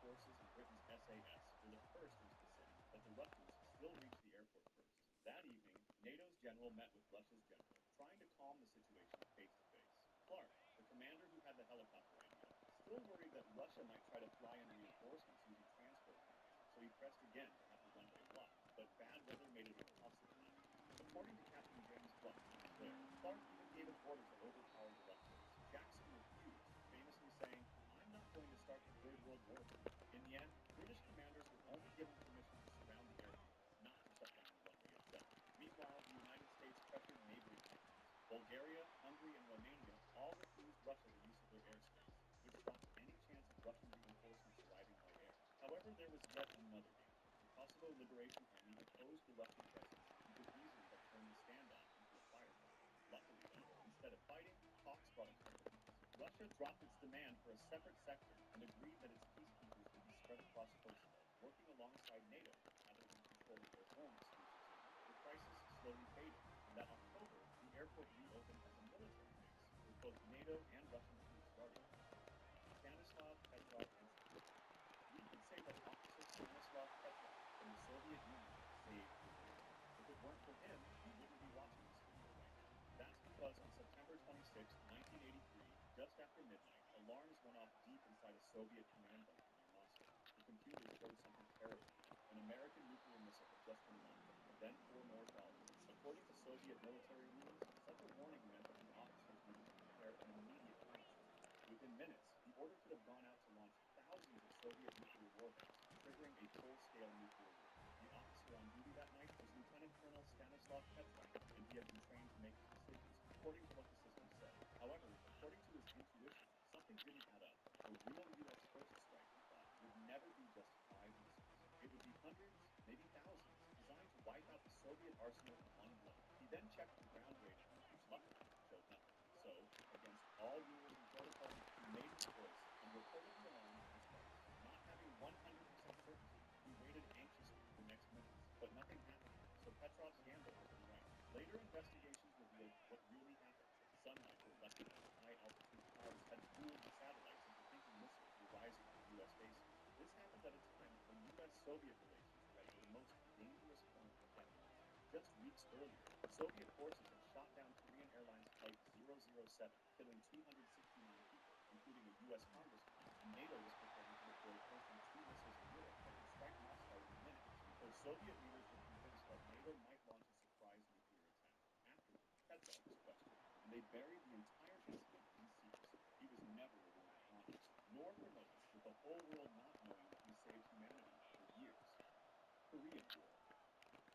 forces and Britain's SAS were the first into the city, but the Russians still reached the airport first. That evening, NATO's general met with Russia's general, trying to calm the situation face to face. Clark, the commander who had the helicopter idea, still worried that Russia might try to fly in reinforcements using transport planes, so he pressed again to have the runway blocked, but bad weather made it impossible. According to Captain James Clark, Clark even gave an order to overpower the Russians. Jackson refused, famously saying, "I'm not going to start the Third World War." In the end, British commanders were only given permission to surround the airport, not to shut down the runway itself. Meanwhile, the United States pressured neighboring countries. Bulgaria, Hungary, and Romania all refused Russia the use of their airspace, which stopped any chance of Russian reinforcements arriving by air. However, there was yet another danger. The Kosovo Liberation Army opposed the Russian presence and could easily have turned the standoff into a firefight. Luckily, though, instead of fighting, talks brought a compromise. Russia dropped its demand for a separate sector and agreed that its peacekeepers would be spread across Kosovo, working alongside NATO rather than controlling their own exclusive zone. The crisis slowly faded, and that October, the airport reopened as a military base, with both NATO and Russian troops guarding it. Stanislav Petrov Institute. We could say that Officer Stanislav Petrov from the Soviet Union saved the world. If it weren't for him, we wouldn't be watching this video right now. That's because on September 26, 1983, just after midnight, alarms went off deep inside a Soviet command bunker near Moscow. The computers showed something terrible. An American nuclear missile had just been launched, then 4 more followed. According to Soviet military rules, such a warning meant that the officers needed to prepare an immediate counter. Within minutes, the order could have gone out to launch thousands of Soviet nuclear warheads, triggering a full-scale nuclear war. The officer on duty that night was Lieutenant Colonel Stanislav Petrov, and he had been trained to make decisions according to what the system said. However, according to his intuition, something didn't add up. A real U.S. first strike, he thought, would never be just 5 missiles. It would be hundreds, maybe thousands, designed to wipe out the Soviet arsenal in one blow. He then checked the ground radar, which luckily showed nothing. So, against all rules and protocol, he made his choice and reported the alarm to his place. Not having 100% certainty, he waited anxiously for the next minutes, but nothing happened. So Petrov's gamble had been right. Later investigations revealed what really happened. Sunlight reflected from high-altitude clouds had fooled the satellites into thinking missiles were rising from U.S. bases. This happened at a time when U.S.-Soviet relations were at their most dangerous point in decades. Just weeks earlier, Soviet forces had shot down Korean Airlines Flight 007, killing 269 people, including a U.S. congressman, and NATO was preparing to deploy close to 2 missiles in Europe that could strike Moscow in minutes. So Soviet leaders were convinced that NATO might launch a surprise nuclear attack. Afterward, Petrov was questioned, and they buried the entire incident in secrecy. He was never rewarded honors, nor promoted, with the whole world not knowing that he saved humanity for years. Korean War.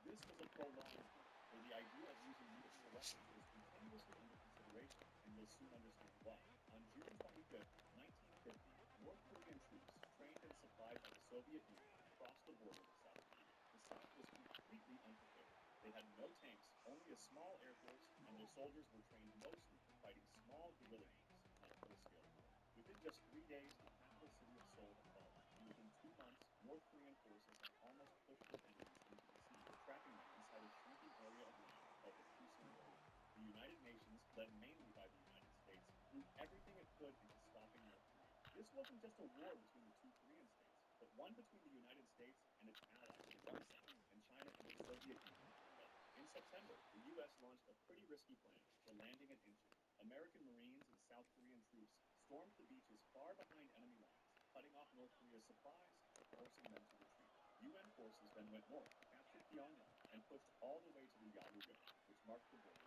This was a prolonged war, where the idea of using nuclear weapons was continuously under consideration, and you'll soon understand why. On June 25, 1950, North Korean troops, trained and supplied by the Soviet Union, crossed the border with South Korea. The South was completely unprepared. They had no tanks, only a small air force, and their soldiers were trained mostly for fighting small guerrilla groups, not full-scale war. Within just 3 days, the capital city of Seoul had fallen, and within 2 months, North Korean forces had almost pushed their enemies into the sea, trapping them inside a shrinking area of land called the Pusan Border. The United Nations, led mainly by the United States, threw everything it could into stopping North Korea. This wasn't just a war between the 2 Korean states, but one between the United States and its allies on one side, and China and the Soviet Union on the other. In September, the U.S. launched a pretty risky plan for landing at Incheon. American Marines and South Korean troops stormed the beaches far behind enemy lines, cutting off North Korea's supplies and forcing them to retreat. UN forces then went north, captured Pyongyang, and pushed all the way to the Yalu River, which marked the border.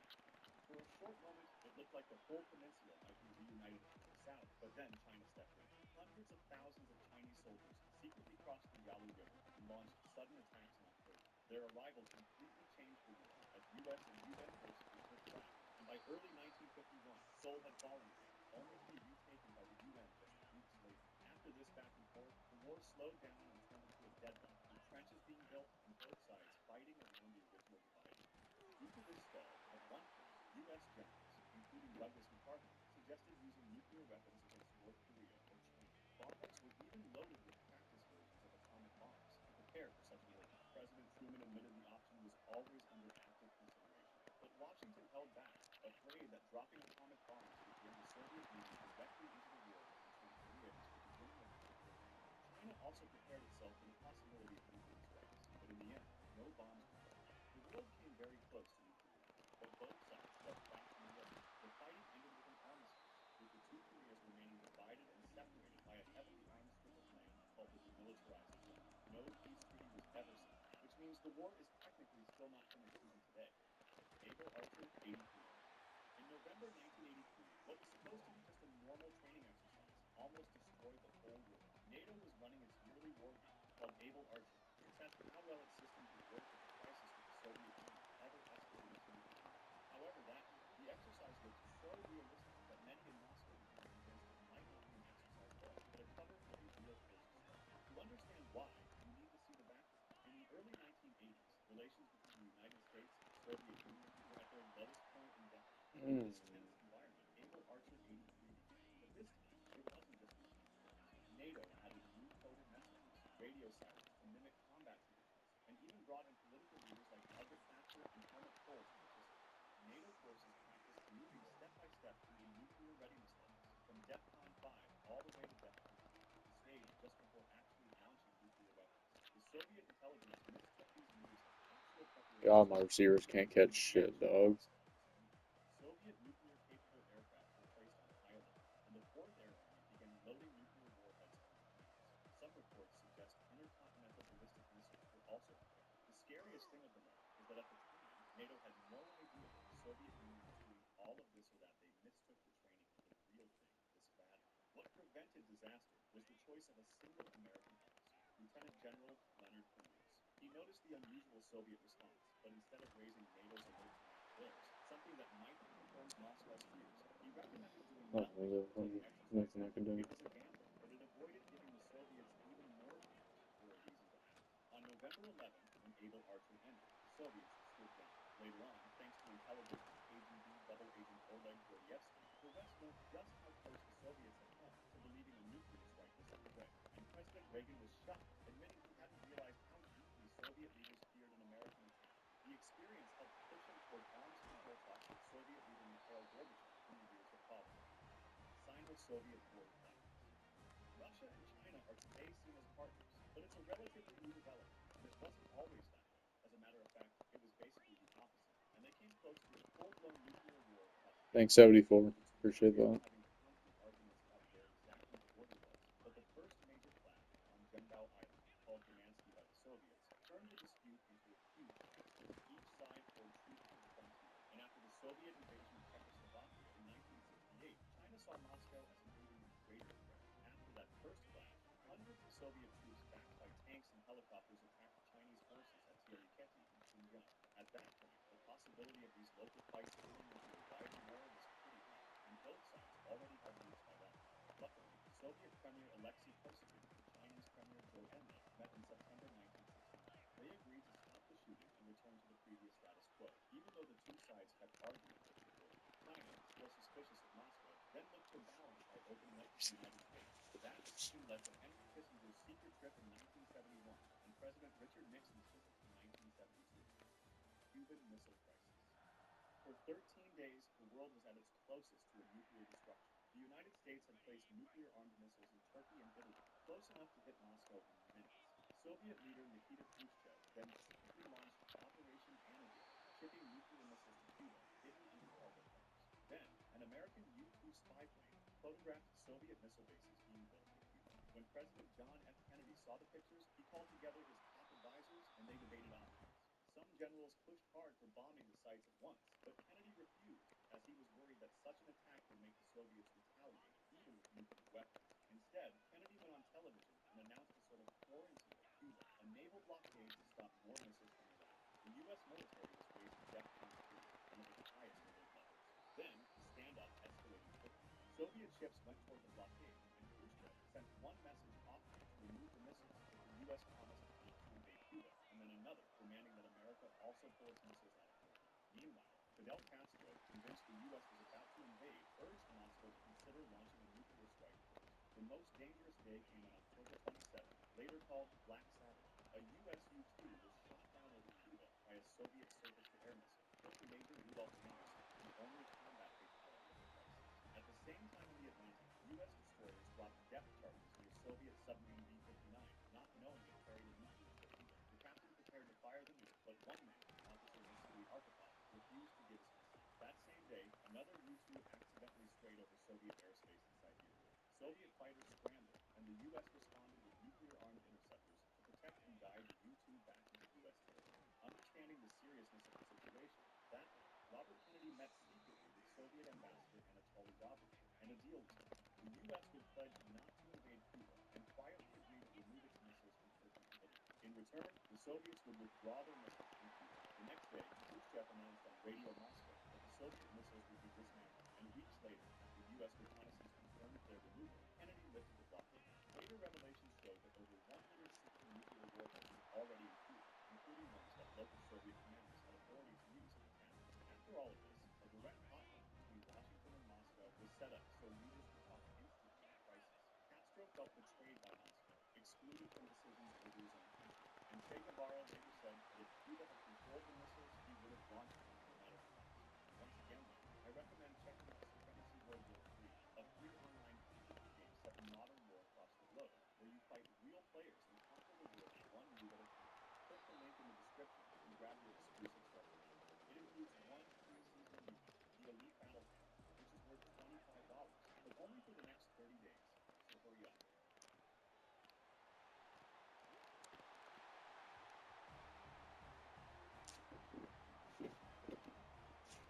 For a short moment, it looked like the whole peninsula might be reunited with the South, but then China stepped in. Hundreds of thousands of Chinese soldiers secretly crossed the Yalu River and launched sudden attacks in October. Their arrival completely changed the war, as U.S. and UN forces were pushed back, and by early 1951, Seoul had fallen again, only to be retaken by the UN just weeks later. After this back and forth, the war slowed down and turned into a deadlock, with trenches being built and both sides fighting around the original divider. Due to this stall, at one point, U.S. generals, including Douglas MacArthur, suggested using nuclear weapons against North Korea or China. Bombers were even loaded with practice versions of atomic bombs to prepare for such an order. President Truman admitted the option was always under active consideration. But Washington held back, afraid that dropping atomic bombs would bring the Soviet Union directly into the war and turn Korea into the beginning of the nuclear war. China also no bombs could fall. The world came very close to nuclear war, but both sides fought fast and ready. The fighting ended with an armistice, with the two Koreas remaining divided and separated by a heavily armed strip of land called the Demilitarized Zone. No peace treaty was ever signed, which means the war is technically still not finished even today. Able Archer, 83. In November 1983, what was supposed to be just a normal training exercise almost destroyed the whole world. NATO was running its yearly war game called Able Archer to test how well its systems would work if the crisis with the Soviet Union ever escalated to nuclear war. However, that year, the exercise looked so realistic that many in Moscow became convinced it might not be an exercise at all, but a cover for a real forced strike. To understand why, you need to see the background. In the early 1980s, relations between the United States and the Soviet Union were at their lowest point in decades. In this tense environment, Able Archer 83 began. But this time, it wasn't just routine drills. NATO added new coded messages, radio sirens to mimic combat conditions, and even brought in political leaders like Margaret Thatcher and Helmut Kohl to participate. NATO forces practiced moving step by step through the nuclear readiness levels, from DEFCON 5 all the way to DEFCON 2, the stage just before actually launching nuclear weapons. The Soviet intelligence mistook these moves as actual preparation. God, my receivers can't catch shit, dog. Soviet nuclear-capable aircraft were placed on high alert, and the Fourth Air Army began loading nuclear warheads onto planes. Some reports suggest intercontinental ballistic missiles were also prepared. The scariest thing of them all is that at the time, NATO had no idea that the Soviet Union was doing all of this so that they mistook the training for the real thing this badly. What prevented disaster was the choice of a single American officer, Lieutenant General Leonard Penrose. He noticed the unusual Soviet response, but instead of raising NATO's alert to match theirs, something that might have confirmed Moscow's fears, he recommended doing nothing until the exercise ended. It was a gamble, but it avoided giving the Soviets even more grounds or a reason to act. On November 11th, when Able Archer ended, the Soviets stood down. Later on, thanks to intelligence from KGB double agent Oleg Gordievsky, the West learned just how close the Soviets had come to believing a nuclear strike was underway, and President Reagan was shocked, admitting he hadn't realized how deeply Soviet leaders feared an American attack. The experience helped push him toward arms control talks with Soviet leader Mikhail Gorbachev in the years that followed. Sino-Soviet war collapse. Russia and China are today seen as partners, but it's a relatively new development, and it wasn't always that way. As a matter of fact, it was basically the opposite, and they came close to a full-blown nuclear war about Thanks, 1990, 74. with the two Appreciate countries that. having constant arguments about where exactly the border was. But the first major clash on Jendao Island, called Demansky by the Soviets, turned the dispute into a huge crisis. Each side poured troops to the frontier, and after the Soviet invasion of Czechoslovakia in 1968, China saw Moscow as an even greater threat. After that first clash, hundreds of Soviet troops backed by tanks and helicopters attacked Chinese forces at Tieriketi in Xinjiang. At that point, the possibility of these local fights spilling into a wider war was pretty high, and both sides already had nukes by that point. Luckily, Soviet Premier Alexei Kosygin and Chinese Premier Zhou Enlil met in September 1969. They agreed to stop the shooting and return to the previous status quo, even though the two sides kept arguing over the border. China, still suspicious of Moscow, then looked to balance by opening up to the United States. That decision led to Henry Kissinger's secret trip in 1971 and President Richard Nixon's visit in 1972. Cuban Missile Crisis. For 13 days, the world was at its closest to a nuclear destruction. The United States had placed nuclear-armed missiles in Turkey and Italy, close enough to hit Moscow in minutes. Soviet leader Nikita Khrushchev then secretly launched Operation Antidote, shipping nuclear missiles to Cuba, hidden into cargo planes. Then, an American U-2 spy plane photographed Soviet missile bases being built in Cuba. When President John F. Kennedy saw the pictures, he called together his top advisors and they debated options. Some generals pushed hard for bombing the sites at once, but Kennedy refused, as he was worried that such an attack would make the Soviets retaliate, even with nuclear weapons. Instead, Kennedy went on television and announced a sort of foreign to Cuba, a naval blockade to stop more missiles from arriving. The U.S. military was raised to DEFCON 3, one of its highest alert levels. Then, the standoff escalated quickly. Soviet ships went toward the blockade, and Khrushchev sent one message offering to remove the missiles if the U.S. promised not to invade Cuba, and then another demanding that America also pull its missiles out of Cuba. Meanwhile, Fidel Castro, convinced the U.S. was about to invade, urged Moscow to consider launching a nuclear strike first. The most dangerous day came on October 27th, later called Black Saturday. A U.S. U-2 was shot down over Cuba by a Soviet surface-to-air missile, killing Major Rudolph Anderson, the only combat fatality of the crisis. At the same time in the Atlantic, U.S. destroyers dropped depth charges near Soviet submarine B-59, not knowing it carried a nuclear torpedo. The captain prepared to fire them with one man, Officer Vasily Arkhipov, refused to give his consent. That same day, another U-2 accidentally strayed over Soviet airspace in Siberia. Soviet fighters scrambled, and the U.S. responded with nuclear-armed interceptors to protect and guide the U-2 back into U.S. territory. Understanding the seriousness of the situation, that night, Robert Kennedy met secretly with Soviet Ambassador Anatoly Davrin, and a deal was made. The U.S. would pledge not to invade Cuba and quietly agree to remove its missiles from Turkey and Italy. In return, the Soviets would withdraw their missiles from Cuba. The next day, Khrushchev announced on Radio Moscow that the Soviet missiles would be dismantled, and weeks later, after U.S. reconnaissance confirmed their removal, Kennedy lifted the blockade. Later revelations showed that over 160 nuclear warheads were already in Cuba, including ones that local Soviet commanders had authority to use at the time. After all of this, a direct hotline between Washington and Moscow was set up so leaders could talk instantly in a crisis. Castro felt betrayed by Moscow, excluded from decisions over his own country, and Che Guevara later said that if Cuba had controlled the missiles, he would have launched them no matter the cost. Once again, I recommend checking out Supremacy World War III, a free online computer game set in modern war across the globe, where you fight real players and conquer the world one move at a time. Click the link in the description and grab your exclusive starter kit. It includes one pre-season unit, the Elite Battle Pack, which is worth $25, but only for the next 30 days, so hurry up.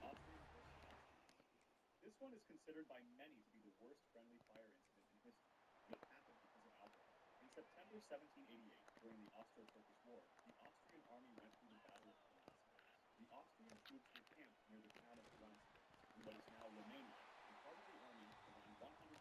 Austrians versus Austrians. This one is considered by many to be the worst friendly fire incident in history, and it happened because of alcohol. In September 1788, during the Austro-Turkish War, the Austrian army went through the Battle of Karansevets. The Austrian troops were camped near the town of Karansevets, in what is now Romania, and part of the army, around 100,000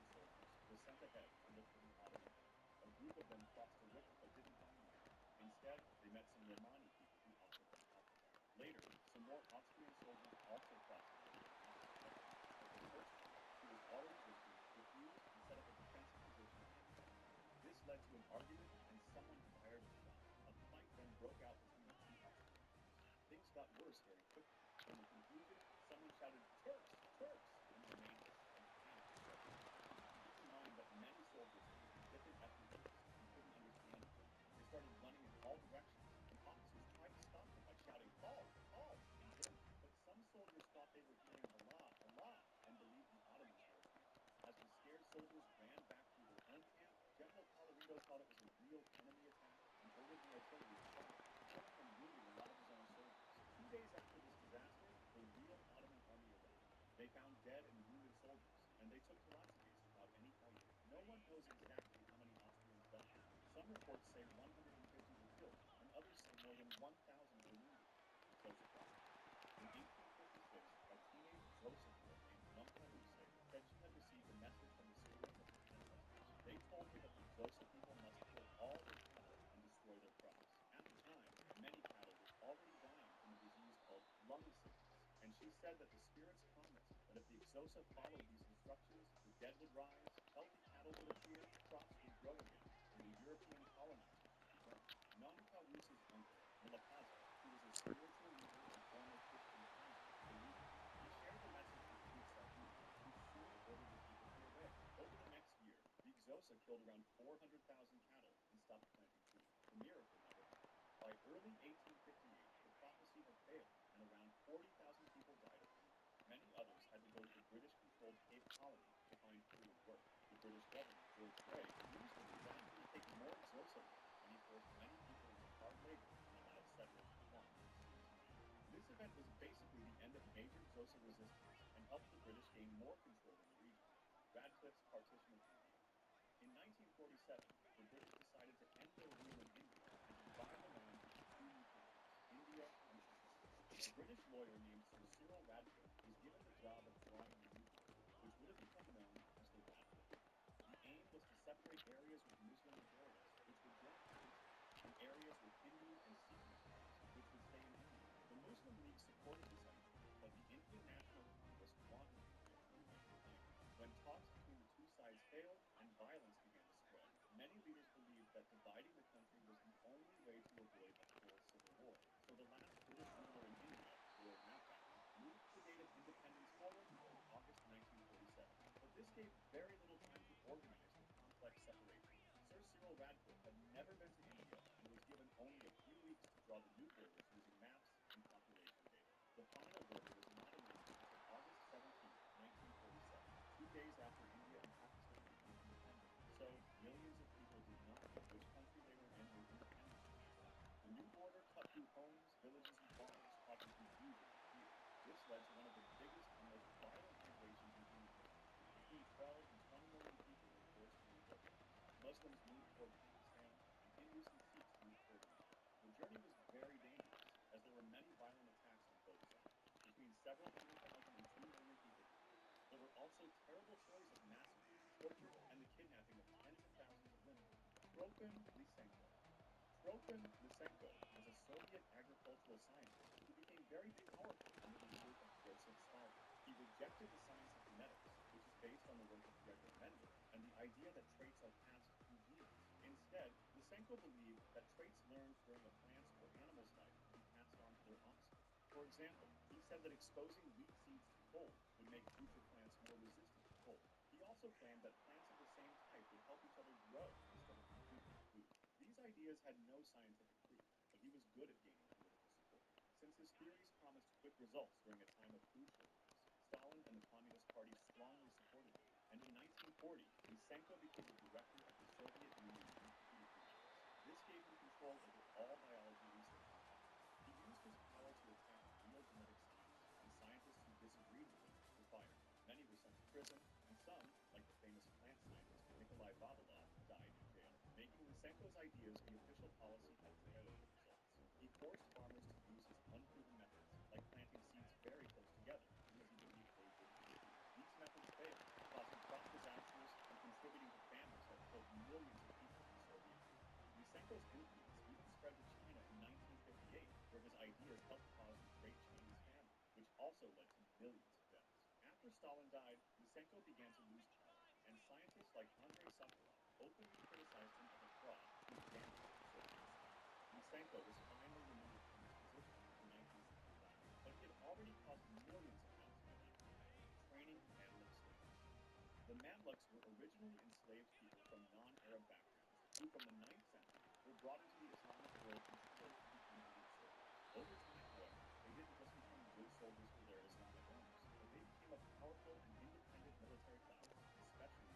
soldiers, was sent ahead to look for the Ottoman army. A group of them crossed the river but didn't find anything. Instead, they met some Romani people who offered them alcohol. Later, some more Austrian soldiers also crossed the river and offered to help them, but the first one, who was already drinking, refused and set up a defensive position on the bank. This led to an argument, and someone fired a shot. A fight then broke out between the two Austrian troops. Things got worse very quickly. In the confusion, someone shouted, "Turks! Turks!" in Romanian, and panic spread. Keep in mind that many soldiers came from different ethnic groups and couldn't understand each other. They started running in all directions, and officers tried to stop them by shouting, "Halt! Halt!" in German. But some soldiers thought they were hearing Allah, Allah, and believed the Ottomans were at hand. As the scared soldiers ran back through their own camp, General Colloredo thought it was a real enemy attack and ordered the artillery to fire, killing and wounding a lot of his own soldiers. 2 days after this disaster, the real Ottoman army arrived. They found dead and wounded soldiers, and they took Karansevets without any fighting. No one knows exactly how many Austrians died. Some reports say 150 were killed, and others say more than 1,000 were wounded. So surprising. In 1856, a teenage Joseph girl named Lunka Luse said she had received a message from the spirits of her ancestors. They told her that the Joseph people must kill all their cattle and destroy their crops. At the time, many cattle were already dying from a disease called lung sickness, and she said that the spirits promised that if the Exosa followed these instructions, the dead would rise, healthy cattle would appear, crops would grow again, and the European colonizers would return. Nanka Luce's uncle, Malakaza, who was a spiritual leader and former Christian convert, believed it. He shared the message with Duke Sardunya, who soon ordered the people to obey. Over the next year, the Exosa killed around 400,000 cattle and stopped planting food. The miracle never happened. By early 1858, the prophecy had failed, and around 40,000 people died of hunger. Many others had to go to the British-controlled Cape Colony to find food and work. The British governor, George Grey, used the disaster to take more Exosa land, and he forced many people into hard labor on a lot of settlers' farms to his land. This event was basically the end of major Xhosa resistance and helped the British gain more control in the region. Radcliffe's partition of India. In 1947, the British decided to end their rule in India and to divide the land into 2 new countries, India and Pakistan. A British lawyer named Sir Cyril Radcliffe was given the job of drawing the new border, which would have become known as the Radcliffe Line. The aim was to separate areas with Muslim majorities, which would join Pakistan, and areas with Hindu and Sikh majorities, which would stay in India. The Muslim League supported this idea, but the Indian National Congress wanted India to remain behind. When talks between the two sides failed and violence began to spread, many leaders believed that dividing the country was the only way to avoid a full civil war. So the last British ruler in India, Lord Mountbatten, moved the date of independence forward to August 1947. But this gave very little time to organize the complex separation. Sir Cyril Radcliffe had never been to India and was given only a few weeks to draw the new borders using also terrible stories of massacres, torture, and the kidnapping of tens of thousands of women. Tropin Lysenko. Tropin Lysenko was a Soviet agricultural scientist who became very powerful under the rule of Joseph Stalin. He rejected the science of genetics, which is based on the work of Gregor Mendel, and the idea that traits are passed through genes. Instead, Lysenko believed that traits learned during a plant's or animal's life could be passed on to their offspring. For example, he said that exposing wheat seeds to cold would make future plants more resistant to cold. He also claimed that plants of the same type would help each other grow instead of competing for food. These ideas had no scientific proof, but he was good at gaining political support. Since his theories promised quick results during a time of food shortages, Stalin and the Communist Party strongly supported him, and in 1940, Lysenko became the director of the Soviet Union Institute of Genetics. This gave him control over all biology research on Earth. He used his power to attack real genetic science, and scientists who disagreed with him were fired. Many were sent to prison, and some, like the famous plant scientist Nikolai Vavilov, died in jail. Making Lysenko's ideas the official policy had terrible results. He forced farmers to use his unproven methods, like planting seeds very close together, because he believed they would compete. These methods failed, causing crop disasters and contributing to famines that killed millions of people in the Soviet Union. Lysenko's influence even spread to China in 1958, where his ideas helped cause the Great Chinese Famine, which also led to millions of deaths. After Stalin died, Lysenko began to lose power, and scientists like Andrei Sakharov openly criticized him as a fraud who damaged the Soviet state. Lysenko was finally removed from his position in 1965, but he had already caused millions of deaths by that time. Training Mamluk slaves. The Mamluks were originally enslaved people from non-Arab backgrounds who, from the 9th century, were brought into the Islamic world and trained to become elite soldiers. Over time, however, they didn't just become good soldiers for their Islamic owners, but they became a powerful and independent military class, especially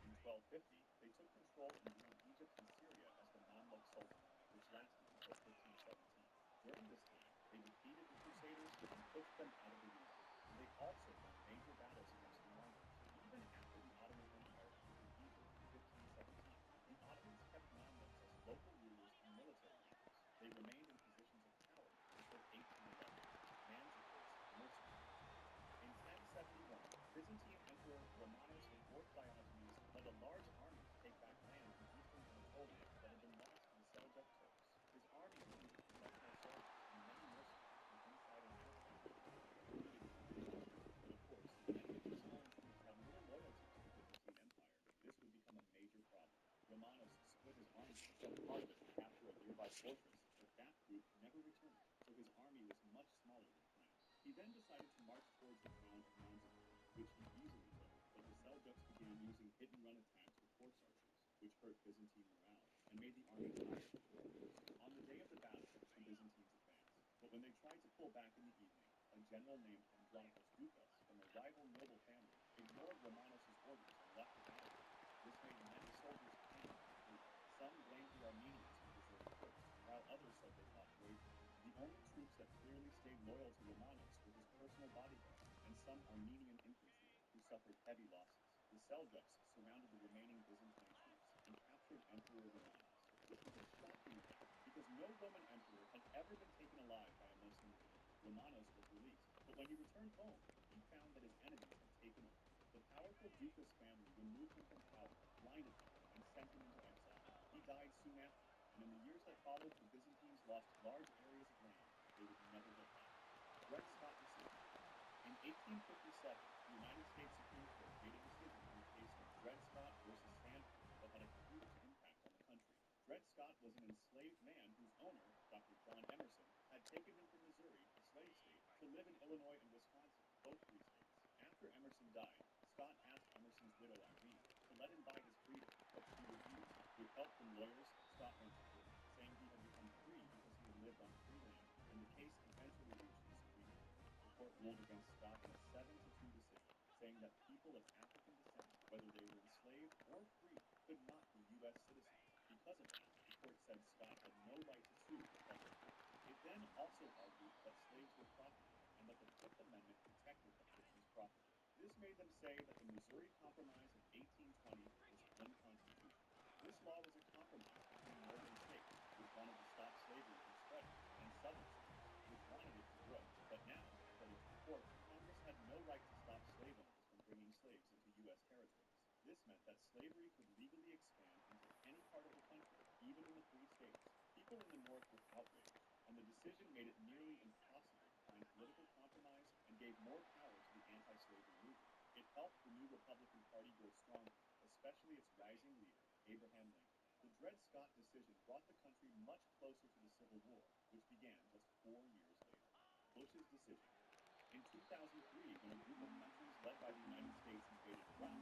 in 1250, they took control and ruled Egypt and Syria as the Mamluk Sultanate, which lasted until 1517. During this time, they defeated the Crusaders and pushed them out of the region, and they also won major battles against the Mongols. Even after the Ottoman Empire conquered Egypt in 1517, the Ottomans kept Mamluks as local rulers and military leaders. They remained in positions of power until 1811. Manzikers, mercenaries. In 1071, Byzantine Emperor Romanos IV Diogenes led a large army to take back land in eastern Anatolia that had been lost to the Seljuk Turks. His army included professional soldiers and many mercenaries from inside and outside Anatolia, including Christians. But of course, many of these foreign troops had little loyalty to the Byzantine Empire. This would become a major problem. Romanos split his army and sent part of it to capture a nearby fortress, but that group never returned, so his army was much smaller than planned. He then decided to march towards the town of Manzikert, which he easily took, but the Seljuks began using hit-and-run attacks with horse archers, which hurt Byzantine morale and made the army tired of the orders. On the day of the battle, the Byzantines advanced, but when they tried to pull back in the evening, a general named Andronicus Ducas from a rival noble family ignored Romanos' orders and left the battlefield. This made many soldiers panic and flee. Some blamed the Armenians who deserted first, while others said they fought bravely. The only troops that clearly stayed loyal to Romanos were his personal bodyguard and some Armenian infantry, who suffered heavy losses. The Seljuks surrounded the remaining Byzantine troops and captured Emperor Romanos. This was a shocking event, because no Roman emperor had ever been taken alive by a Muslim ruler. Romanos was released, but when he returned home, he found that his enemies had taken over. The powerful Ducas family removed him from power, blinded him, and sent him into exile. He died soon after, and in the years that followed, the Byzantines lost large areas of land they would never get back. Dred Scott decision. In 1857, the United States Supreme Court made a decision in the case of Dred Scott versus Sandford that had a huge impact on the country. Dred Scott was an enslaved man whose owner, Dr. John Emerson, had taken him from Missouri, a slave state, to live in Illinois and Wisconsin, both free states. After Emerson died, Scott asked Emerson's widow, Irene, to let him buy his freedom, but she refused. With help from lawyers, Scott went to court, saying he had become free because he had lived on free land, and the case eventually reached the Supreme Court. The court ruled against Scott in a 7-2 decision, saying that people of African descent, whether they were enslaved or free, could not be U.S. citizens. Because of that, the court said Scott had no right to sue the federal court. It then also argued that slaves were property, and that the Fifth Amendment protected a person's property. This made them say that the Missouri Compromise of 1820 was unconstitutional. This law was a compromise between northern states, which wanted to stop slavery from spreading, and southern states, which wanted it to grow. But now, according to the court, Congress had no right to stop slave owners from bringing slaves This meant that slavery could legally expand into any part of the country, even in the free states. People in the North were outraged, and the decision made it nearly impossible to find political compromise and gave more power to the anti-slavery movement. It helped the new Republican Party grow stronger, especially its rising leader, Abraham Lincoln. The Dred Scott decision brought the country much closer to the Civil War, which began just 4 years later. Bush's decision. In 2003, when a group of countries led by the United States invaded Iraq,